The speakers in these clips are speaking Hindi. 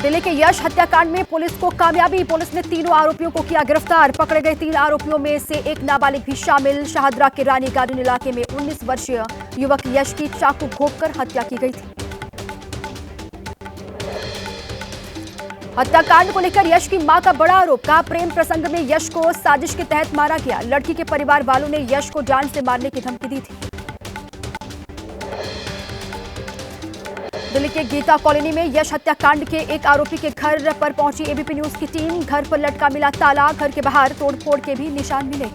दिल्ली के यश हत्याकांड में पुलिस को कामयाबी। पुलिस ने तीनों आरोपियों को किया गिरफ्तार। पकड़े गए 3 आरोपियों में से एक नाबालिग भी शामिल। शाहदरा के रानी गार्डन इलाके में 19 वर्षीय युवक यश की चाकू घोंपकर हत्या की गई थी। हत्याकांड को लेकर यश की मां का बड़ा आरोप। कहा, प्रेम प्रसंग में यश को साजिश के तहत मारा गया। लड़की के परिवार वालों ने यश को जान से मारने की धमकी दी थी। दिल्ली के गीता कॉलोनी में यश हत्याकांड के एक आरोपी के घर पर पहुंची एबीपी न्यूज की टीम। घर पर लटका मिला ताला। घर के बाहर तोड़फोड़ के भी निशान मिले।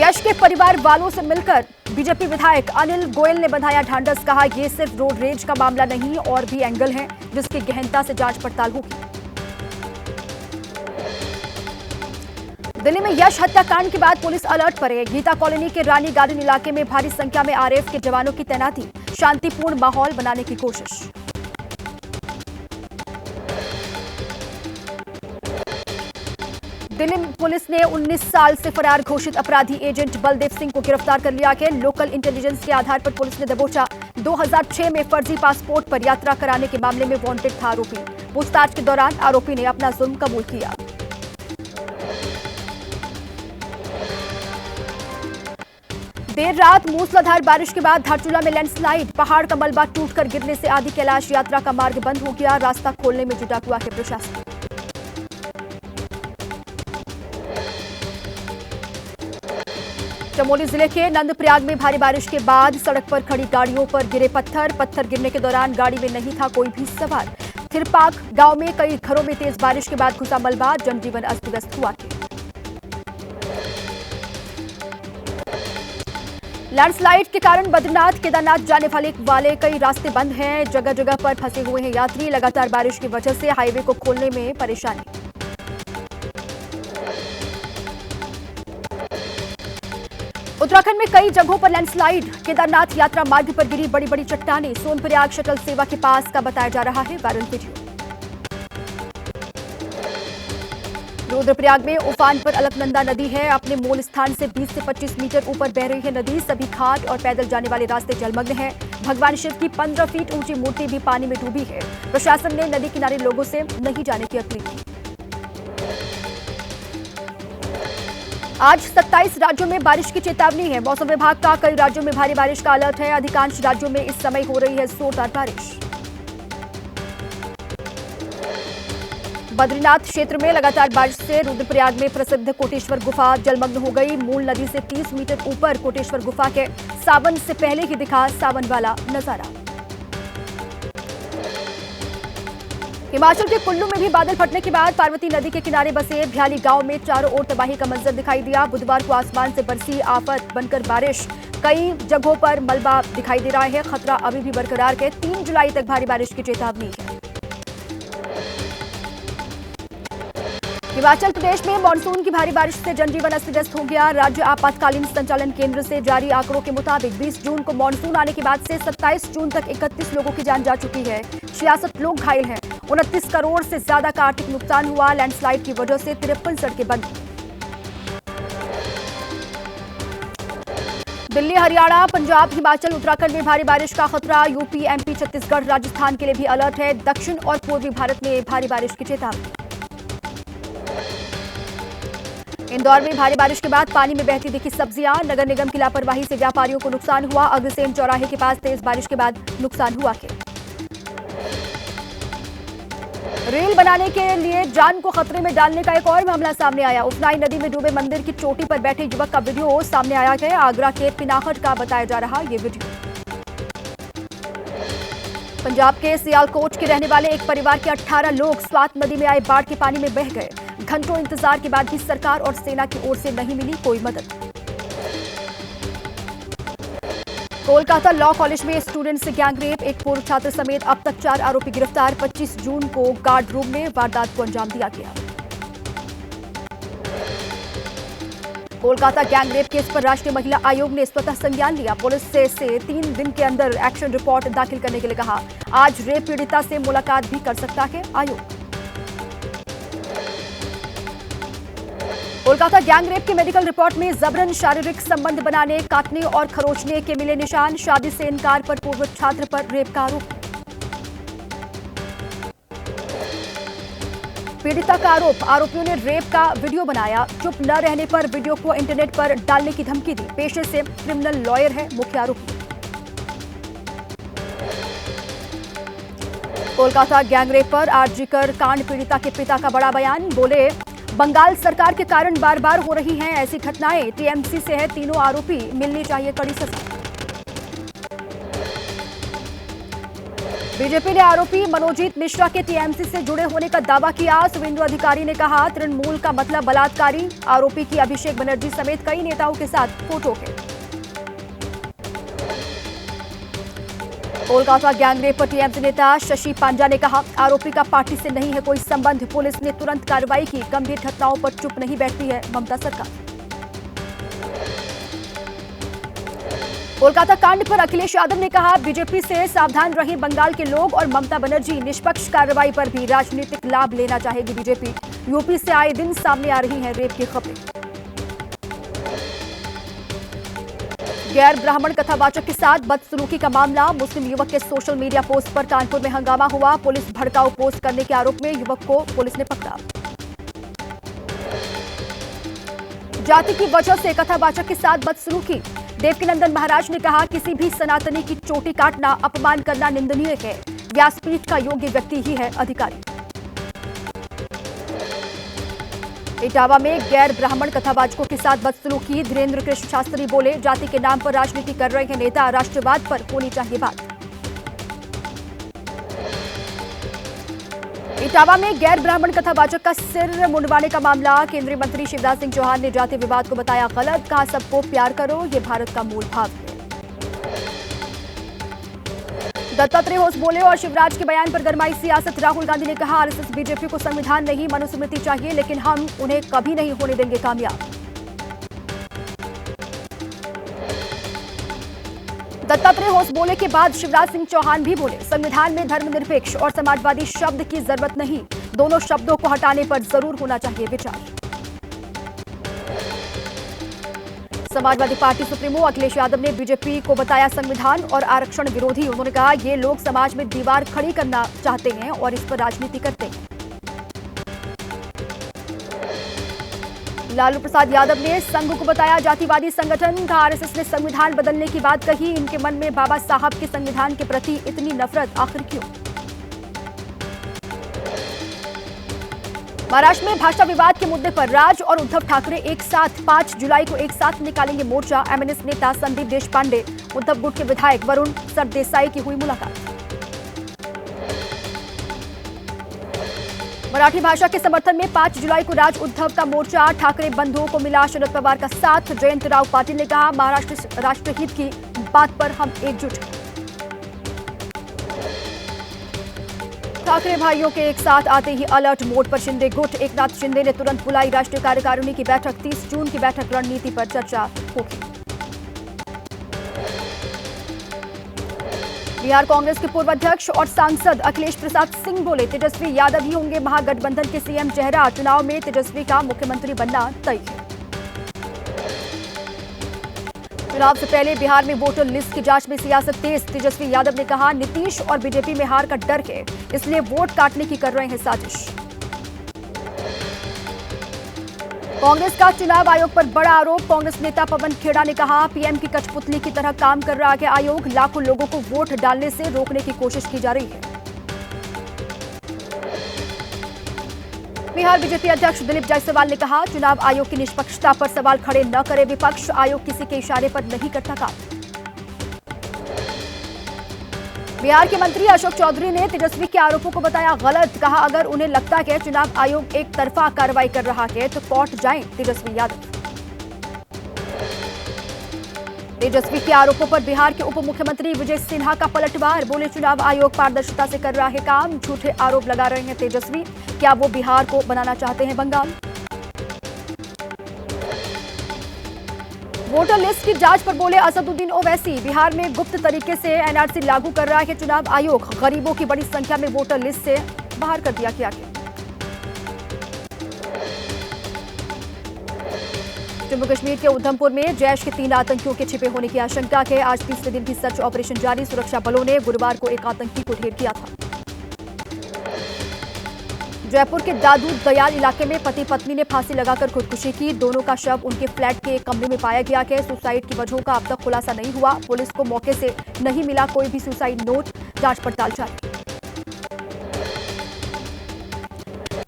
यश के परिवार वालों से मिलकर बीजेपी विधायक अनिल गोयल ने बंधाया ढांढस। कहा, यह सिर्फ रोड रेज का मामला नहीं, और भी एंगल हैं जिसकी गहनता से जांच पड़ताल होगी। दिल्ली में यश हत्याकांड के बाद पुलिस अलर्ट पर है। गीता कॉलोनी के रानी गार्डन इलाके में भारी संख्या में आरएएफ के जवानों की तैनाती। शांतिपूर्ण माहौल बनाने की कोशिश। दिल्ली पुलिस ने 19 साल से फरार घोषित अपराधी एजेंट बलदेव सिंह को गिरफ्तार कर लिया है। लोकल इंटेलिजेंस के आधार पर पुलिस ने दबोचा। 2006 में फर्जी पासपोर्ट पर यात्रा कराने के मामले में वांटेड था आरोपी। पूछताछ के दौरान आरोपी ने अपना जुर्म कबूल किया। देर रात मूसलाधार बारिश के बाद धारचूला में लैंडस्लाइड। पहाड़ का मलबा टूटकर गिरने से आदि कैलाश यात्रा का मार्ग बंद हो गया। रास्ता खोलने में जुटा हुआ है प्रशासन। चमोली जिले के नंदप्रयाग में भारी बारिश के बाद सड़क पर खड़ी गाड़ियों पर गिरे पत्थर गिरने के दौरान गाड़ी में नहीं था कोई भी सवार। थिरपाक गांव में कई घरों में तेज बारिश के बाद घुसा मलबा। जनजीवन अस्त व्यस्त हुआ है। लैंडस्लाइड के कारण बद्रीनाथ केदारनाथ जाने वाले कई रास्ते बंद हैं। जगह जगह पर फंसे हुए हैं यात्री। लगातार बारिश की वजह से हाईवे को खोलने में परेशानी। उत्तराखंड में कई जगहों पर लैंडस्लाइड। केदारनाथ यात्रा मार्ग पर गिरी बड़ी बड़ी चट्टानें। सोनप्रयाग शटल सेवा के पास का बताया जा रहा है वायरल वीडियो। रुद्रप्रयाग में उफान पर अलकनंदा नदी है। अपने मूल स्थान से 20 से 25 मीटर ऊपर बह रही है नदी। सभी घाट और पैदल जाने वाले रास्ते जलमग्न हैं। भगवान शिव की 15 फीट ऊंची मूर्ति भी पानी में डूबी है। प्रशासन ने नदी किनारे लोगों से नहीं जाने की अपील की। आज 27 राज्यों में बारिश की चेतावनी है। मौसम विभाग का कई राज्यों में भारी बारिश का अलर्ट है। अधिकांश राज्यों में इस समय हो रही है जोरदार बारिश। बद्रीनाथ क्षेत्र में लगातार बारिश से रुद्रप्रयाग में प्रसिद्ध कोटेश्वर गुफा जलमग्न हो गई। मूल नदी से 30 मीटर ऊपर कोटेश्वर गुफा के सावन से पहले ही दिखा सावन वाला नजारा। हिमाचल के कुल्लू में भी बादल फटने के बाद पार्वती नदी के किनारे बसे भ्याली गांव में चारों ओर तबाही का मंजर दिखाई दिया। बुधवार को आसमान से बरसी आफत बनकर बारिश। कई जगहों पर मलबा दिखाई दे रहा है। खतरा अभी भी बरकरार है। 3 जुलाई तक भारी बारिश की चेतावनी है। हिमाचल प्रदेश में मानसून की भारी बारिश से जनजीवन अस्त व्यस्त हो गया। राज्य आपातकालीन संचालन केंद्र से जारी आंकड़ों के मुताबिक 20 जून को मानसून आने के बाद से 27 जून तक 31 लोगों की जान जा चुकी है। 66 लोग घायल हैं। 29 करोड़ से ज्यादा का आर्थिक नुकसान हुआ। लैंडस्लाइड की वजह से 53 सड़कें बंद। दिल्ली, हरियाणा, पंजाब, हिमाचल, उत्तराखंड में भारी बारिश का खतरा। यूपी, एमपी, छत्तीसगढ़, राजस्थान के लिए भी अलर्ट है। दक्षिण और पूर्वी भारत में भारी बारिश की चेतावनी। इंदौर में भारी बारिश के बाद पानी में बहती दिखी सब्जियां। नगर निगम की लापरवाही से व्यापारियों को नुकसान हुआ। अग्रसेन चौराहे के पास तेज बारिश के बाद नुकसान हुआ है। रेल बनाने के लिए जान को खतरे में डालने का एक और मामला सामने आया। उफनाई नदी में डूबे मंदिर की चोटी पर बैठे युवक का वीडियो सामने आया है। आगरा के पिनाहट का बताया जा रहा ये वीडियो। पंजाब के सियालकोट के रहने वाले एक परिवार के 18 लोग स्वात नदी में आए बाढ़ के पानी में बह गए। घंटों इंतजार के बाद भी सरकार और सेना की ओर से नहीं मिली कोई मदद। कोलकाता लॉ कॉलेज में स्टूडेंट से गैंगरेप। एक पूर्व छात्र समेत अब तक 4 आरोपी गिरफ्तार। 25 जून को गार्ड रूम में वारदात को अंजाम दिया गया। कोलकाता गैंगरेप केस पर राष्ट्रीय महिला आयोग ने स्वतः संज्ञान लिया। पुलिस से 3 दिन के अंदर एक्शन रिपोर्ट दाखिल करने के लिए कहा। आज रेप पीड़िता से मुलाकात भी कर सकता है आयोग। कोलकाता गैंगरेप की मेडिकल रिपोर्ट में जबरन शारीरिक संबंध बनाने, काटने और खरोचने के मिले निशान। शादी से इनकार पर पूर्व छात्र पर रेप का आरोप। पीड़िता का आरोप, आरोपियों ने रेप का वीडियो बनाया, चुप न रहने पर वीडियो को इंटरनेट पर डालने की धमकी दी। पेशे से क्रिमिनल लॉयर है मुख्य आरोपी। कोलकाता गैंगरेप पर आरजीकर कांड पीड़िता के पिता का बड़ा बयान, बोले बंगाल सरकार के कारण बार बार हो रही हैं ऐसी घटनाएं, टीएमसी से है तीनों आरोपी, मिलनी चाहिए कड़ी सजा। बीजेपी ने आरोपी मनोजीत मिश्रा के टीएमसी से जुड़े होने का दावा किया। शुभेंदु अधिकारी ने कहा तृणमूल का मतलब बलात्कारी। आरोपी की अभिषेक बनर्जी समेत कई नेताओं के साथ फोटो है। कोलकाता गैंगरेप पर टीएमसी नेता शशि पांजा ने कहा आरोपी का पार्टी से नहीं है कोई संबंध, पुलिस ने तुरंत कार्रवाई की, गंभीर घटनाओं पर चुप नहीं बैठती है ममता सरकार। कोलकाता कांड पर अखिलेश यादव ने कहा बीजेपी से सावधान रहे बंगाल के लोग और ममता बनर्जी, निष्पक्ष कार्रवाई पर भी राजनीतिक लाभ लेना चाहेगी बीजेपी। यूपी से आए दिन सामने आ रही हैं रेप की खबरें। गैर ब्राह्मण कथावाचक के साथ बदसलूकी का मामला, मुस्लिम युवक के सोशल मीडिया पोस्ट पर कानपुर में हंगामा हुआ। पुलिस भड़काऊ पोस्ट करने के आरोप में युवक को पुलिस ने पकड़ा। जाति की वजह से कथावाचक के साथ बदसलूकी, देवकीनंदन महाराज ने कहा किसी भी सनातनी की चोटी काटना, अपमान करना निंदनीय है। व्यासपीठ का योग्य व्यक्ति ही है अधिकारी। इटावा में गैर ब्राह्मण कथावाचकों के साथ बदसलूकी, धीरेन्द्र कृष्ण शास्त्री बोले जाति के नाम पर राजनीति कर रहे हैं नेता, राष्ट्रवाद पर होनी चाहिए बात। इटावा में गैर ब्राह्मण कथावाचक का सिर मुंडवाने का मामला, केंद्रीय मंत्री शिवराज सिंह चौहान ने जाति विवाद को बताया गलत, कहा सबको प्यार करो ये भारत का मूल भाव है। दत्तात्रेय होस बोले और शिवराज के बयान पर गरमाई सियासत, राहुल गांधी ने कहा आरएसएस बीजेपी को संविधान नहीं मनुस्मृति चाहिए, लेकिन हम उन्हें कभी नहीं होने देंगे कामयाब। दत्तात्रेय होस बोले के बाद शिवराज सिंह चौहान भी बोले संविधान में धर्मनिरपेक्ष और समाजवादी शब्द की जरूरत नहीं, दोनों शब्दों को हटाने पर जरूर होना चाहिए विचार। समाजवादी पार्टी सुप्रीमो अखिलेश यादव ने बीजेपी को बताया संविधान और आरक्षण विरोधी। उन्होंने कहा ये लोग समाज में दीवार खड़ी करना चाहते हैं और इस पर राजनीति करते हैं। लालू प्रसाद यादव ने संघ को बताया जातिवादी संगठन, कहा आरएसएस ने संविधान बदलने की बात कही, इनके मन में बाबा साहब के संविधान के प्रति इतनी नफरत आखिर क्यों। महाराष्ट्र में भाषा विवाद के मुद्दे पर राज और उद्धव ठाकरे एक साथ 5 जुलाई को एक साथ निकालेंगे मोर्चा। एमएनएस नेता संदीप देशपांडे, उद्धव गुट के विधायक वरुण सरदेसाई की हुई मुलाकात। मराठी भाषा के समर्थन में 5 जुलाई को राज उद्धव का मोर्चा, ठाकरे बंधुओं को मिला शरद पवार का साथ। जयंतराव पाटिल ने कहा महाराष्ट्र राष्ट्रहित की बात पर हम एकजुट हैं। ठाकरे भाइयों के एक साथ आते ही अलर्ट मोड पर शिंदे गुट, एकनाथ शिंदे ने तुरंत बुलाई राष्ट्रीय कार्यकारिणी की बैठक। 30 जून की बैठक रणनीति पर चर्चा होगी। बिहार कांग्रेस के पूर्व अध्यक्ष और सांसद अखिलेश प्रसाद सिंह बोले तेजस्वी यादव ही होंगे महागठबंधन के सीएम चेहरा, चुनाव में तेजस्वी का मुख्यमंत्री बनना तय है। चुनाव से पहले बिहार में वोटर लिस्ट की जांच में सियासत तेज, तेजस्वी यादव ने कहा नीतीश और बीजेपी में हार का डर है, इसलिए वोट काटने की कर रहे हैं साजिश। कांग्रेस का चुनाव आयोग पर बड़ा आरोप, कांग्रेस नेता पवन खेड़ा ने कहा पीएम की कठपुतली की तरह काम कर रहा है आयोग, लाखों लोगों को वोट डालने से रोकने की कोशिश की जा रही है। बिहार बीजेपी अध्यक्ष दिलीप जायसवाल ने कहा चुनाव आयोग की निष्पक्षता पर सवाल खड़े न करे विपक्ष, आयोग किसी के इशारे पर नहीं करता काम। बिहार के मंत्री अशोक चौधरी ने तेजस्वी के आरोपों को बताया गलत, कहा अगर उन्हें लगता है चुनाव आयोग एक तरफा कार्रवाई कर रहा है तो कोर्ट जाएं तेजस्वी यादव। तेजस्वी के आरोपों पर बिहार के उप मुख्यमंत्री विजय सिन्हा का पलटवार, बोले चुनाव आयोग पारदर्शिता से कर रहा है काम, झूठे आरोप लगा रहे हैं तेजस्वी, क्या वो बिहार को बनाना चाहते हैं बंगाल। वोटर लिस्ट की जांच पर बोले असदुद्दीन ओवैसी, बिहार में गुप्त तरीके से एनआरसी लागू कर रहा है चुनाव आयोग, गरीबों की बड़ी संख्या में वोटर लिस्ट से बाहर कर दिया गया। जम्मू कश्मीर के उधमपुर में जैश के 3 आतंकियों के छिपे होने की आशंका है। आज तीसरे दिन भी सर्च ऑपरेशन जारी, सुरक्षा बलों ने गुरुवार को एक आतंकी को ढेर किया था। जयपुर के दादू दयाल इलाके में पति पत्नी ने फांसी लगाकर खुदकुशी की। दोनों का शव उनके फ्लैट के एक कमरे में पाया गया है। सुसाइड की वजहों का अब तक खुलासा नहीं हुआ। पुलिस को मौके से नहीं मिला कोई भी सुसाइड नोट। जांच पड़ताल जारी।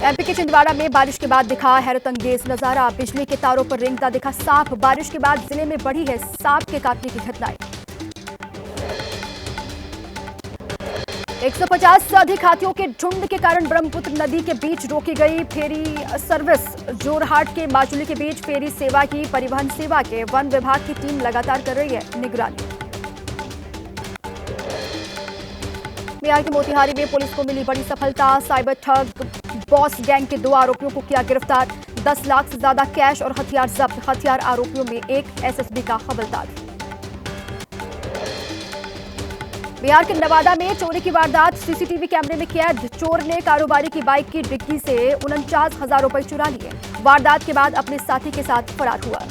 एमपी के छिंदवाड़ा में बारिश के बाद दिखा हैरतअंगेज नजारा। बिजली के तारों पर रेंगता दिखा सांप। बारिश के बाद जिले में बढ़ी है सांप के काटने की घटनाएं। 150 से अधिक हाथियों के झुंड के कारण ब्रह्मपुत्र नदी के बीच रोकी गई फेरी सर्विस। जोरहाट के माजुली के बीच फेरी सेवा की परिवहन सेवा के वन विभाग की टीम लगातार कर रही है निगरानी। बिहार के मोतिहारी में पुलिस को मिली बड़ी सफलता। साइबर ठग बॉस गैंग के 2 आरोपियों को किया गिरफ्तार। 10 लाख से ज्यादा कैश और हथियार जब्त। हथियार आरोपियों में एक एसएसबी का हवलदार। बिहार के नवादा में चोरी की वारदात सीसीटीवी कैमरे में कैद। चोर ने कारोबारी की बाइक की डिक्की से 49,000 रुपए चुरा लिए। वारदात के बाद अपने साथी के साथ फरार हुआ।